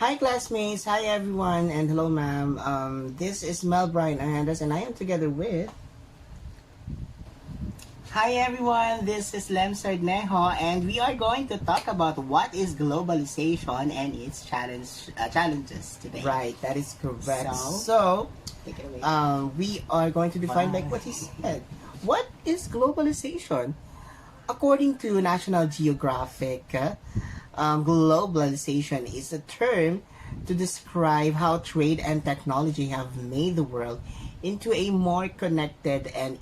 Hi classmates, hi everyone, and hello ma'am. This is Mel Brian Hernandez and I am together with... Hi everyone, this is Sardnejo and we are going to talk about what is globalization and its challenges today. Right, that is correct. So, Take it away. we are going to define like what he said. What is globalization? According to National Geographic, globalization is a term to describe how trade and technology have made the world into a more connected and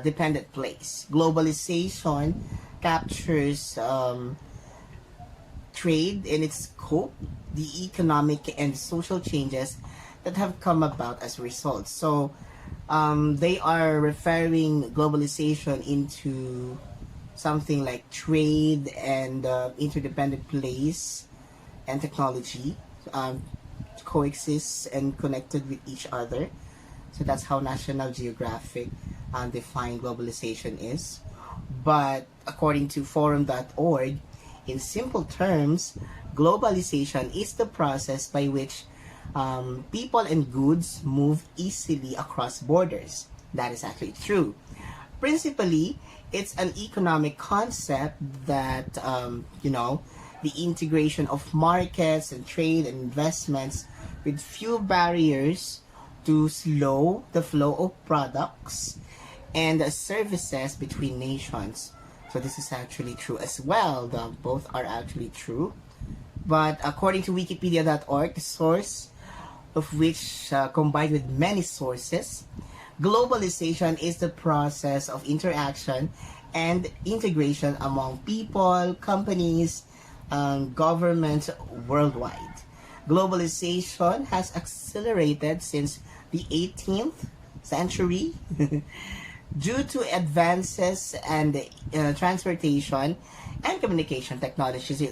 dependent place. Globalization captures trade in its scope, the economic and social changes that have come about as a result. So, they are referring globalization into something like trade and interdependent place and technology coexist and connected with each other. So that's how National Geographic define globalization is. But according to forum.org, in simple terms, globalization is the process by which people and goods move easily across borders. That is actually true. Principally, it's an economic concept that, the integration of markets and trade and investments with few barriers to slow the flow of products and services between nations. So this is actually true as well. Both are actually true. But according to wikipedia.org, the source of which combined with many sources, globalization is the process of interaction and integration among people, companies, governments worldwide. Globalization has accelerated since the 18th century due to advances and transportation and communication technologies.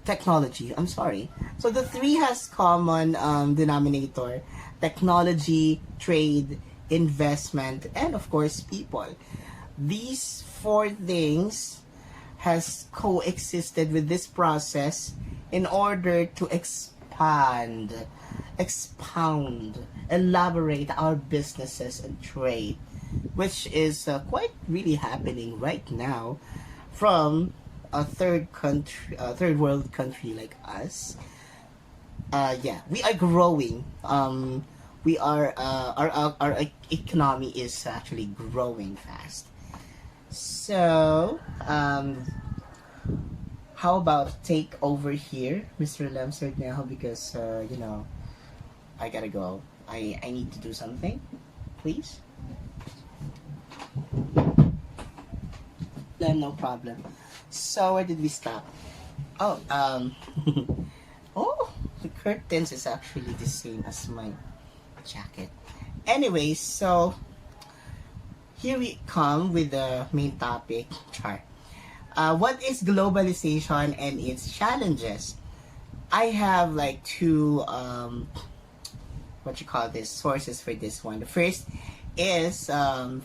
Technology, I'm sorry. So the three has common denominator: technology, trade, investment, and of course people. These four things has coexisted with this process in order to expound, elaborate our businesses and trade, which is quite really happening right now from a third world country like us. We are growing. We are our economy is actually growing fast. So, how about take over here, Mr. Sardnejo, because I gotta go. I need to do something, please. No problem. So where did we stop? Oh, oh, the curtains is actually the same as my jacket. Anyway, so here we come with the main topic chart. What is globalization and its challenges? I have like two sources for this one. The first is from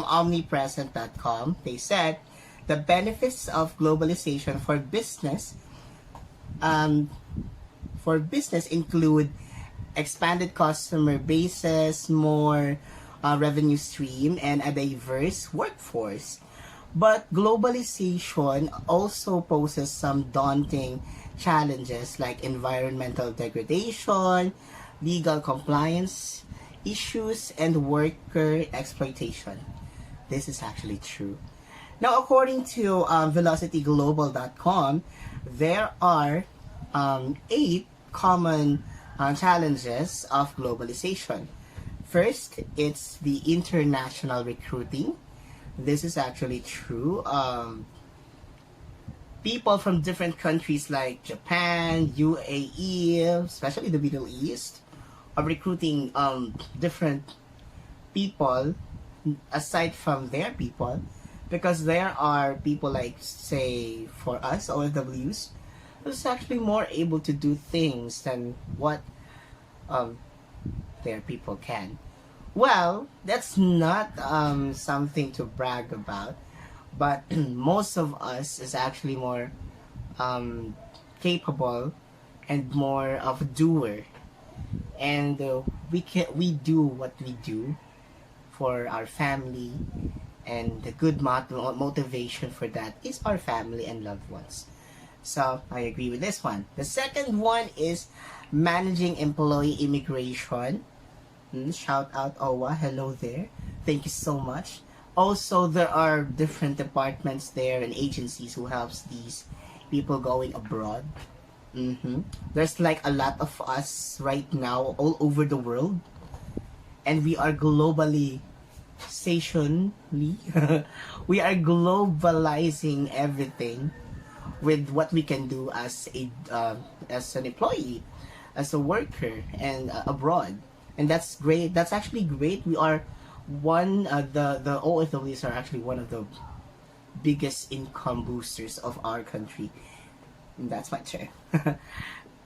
omnipresent.com. They said the benefits of globalization for business include expanded customer bases, more revenue stream, and a diverse workforce. But globalization also poses some daunting challenges like environmental degradation, legal compliance issues, and worker exploitation. This is actually true. Now, according to velocityglobal.com, there are 8 common challenges of globalization. First, it's the international recruiting. This is actually true. People from different countries like Japan, UAE, especially the Middle East, are recruiting different people aside from their people, because there are people like, say, for us, OFWs, who's actually more able to do things than what their people can. Well, that's not something to brag about, but most of us is actually more capable and more of a doer. And we do what we do for our family, and the good motivation for that is our family and loved ones. So I agree with this one. The second one is managing employee immigration. Shout out Owa, hello there. Thank you so much. Also, there are different departments there and agencies who helps these people going abroad. There's like a lot of us right now all over the world, and we are globally stationally. We are globalizing everything with what we can do as an employee, as a worker, and abroad, and that's great. That's actually great. We are one the OFWs are actually one of the biggest income boosters of our country. And that's my turn.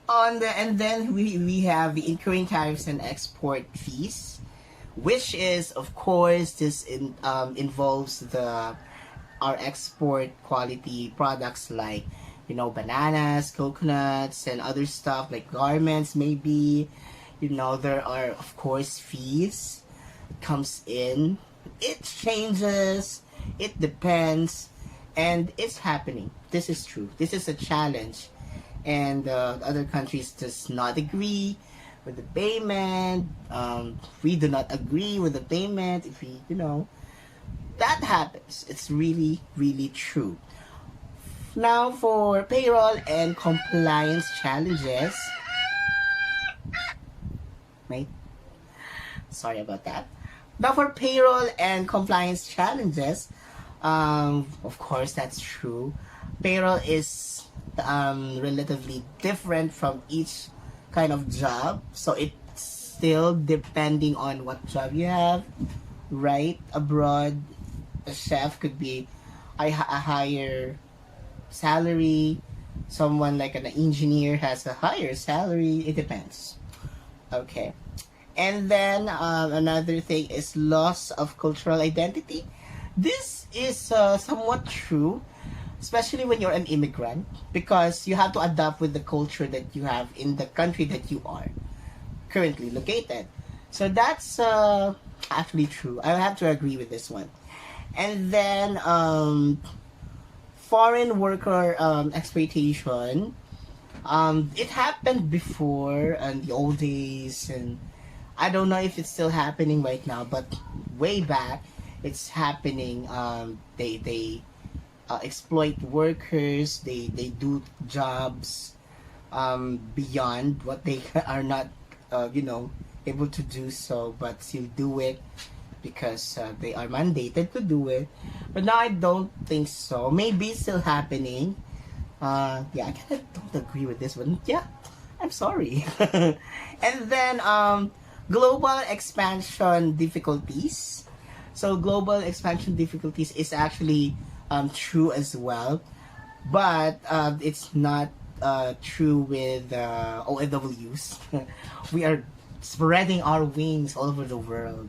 And then we have the incurring tariffs and export fees, which is of course involves our export quality products like bananas, coconuts, and other stuff like garments maybe. There are of course fees comes in. It changes, it depends, and it's happening. This is true. This is a challenge, and other countries does not agree with the payment. We do not agree with the payment. If we, that happens. It's really, really true. Now for payroll and compliance challenges. Wait. Sorry about that. Now for payroll and compliance challenges, of course that's true. Payroll is relatively different from each kind of job, so it's still depending on what job you have, right? Abroad, a chef could be a higher salary. Someone like an engineer has a higher salary. It depends. Okay. And then another thing is loss of cultural identity. This is somewhat true, especially when you're an immigrant, because you have to adapt with the culture that you have in the country that you are currently located. So that's actually true. I have to agree with this one. And then foreign worker exploitation. It happened before in the old days, and I don't know if it's still happening right now, but way back it's happening. They exploit workers. They do jobs beyond what they are not able to do so, but still do it because they are mandated to do it. But now I don't think so. Maybe it's still happening. I kind of don't agree with this one. Yeah, I'm sorry. And then global expansion difficulties. So global expansion difficulties is actually true as well, but it's not true with OFWs. We are spreading our wings all over the world,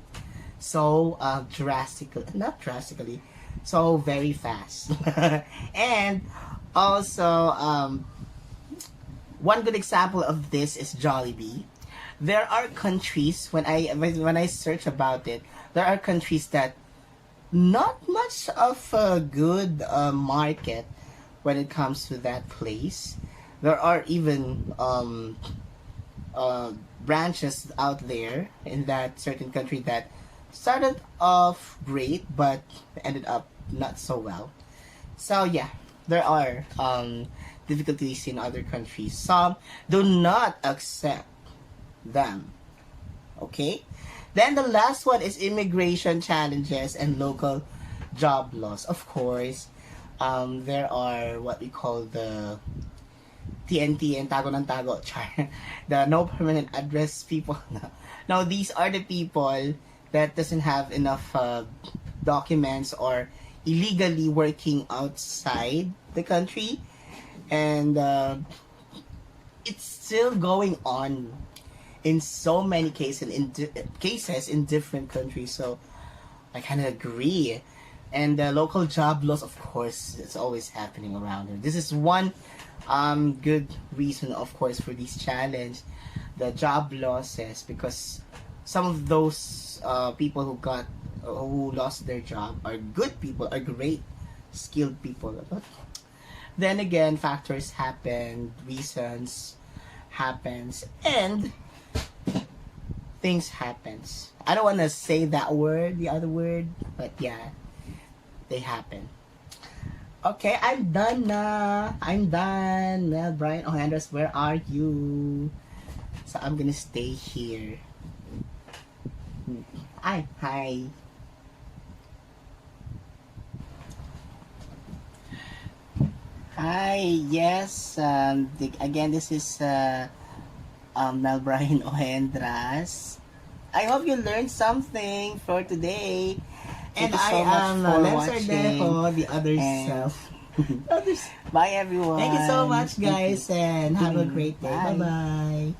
so not drastically, so very fast. And also, one good example of this is Jollibee. There are countries, when I search about it, there are countries that not much of a good market when it comes to that place. There are even branches out there in that certain country that started off great but ended up not so well. So yeah, there are difficulties in other countries. Some do not accept them. Okay? Then the last one is immigration challenges and local job loss. Of course, there are what we call the TNT and tago ng tago, the no permanent address people. Now these are the people that doesn't have enough documents or illegally working outside the country, and it's still going on in so many cases in different countries. So I kind of agree. And the local job loss, of course, it's always happening around here. This is one good reason, of course, for this challenge, the job losses, because some of those people who lost their job are good people, are great, skilled people. But then again, factors happen, reasons happens, and things happens. I don't want to say that word, the other word, but yeah, they happen. Okay, I'm done na. I'm done. Well, Brian O'Hendras, where are you? So I'm gonna stay here. Hi. Hi, yes. Again, this is Mel Brian Ohendras. I hope you learned something for today. And Thank you so I much am for Len watching. Sardnejo, the other And- self. Bye everyone. Thank you so much, guys, and have a you. great day. Bye. Bye-bye.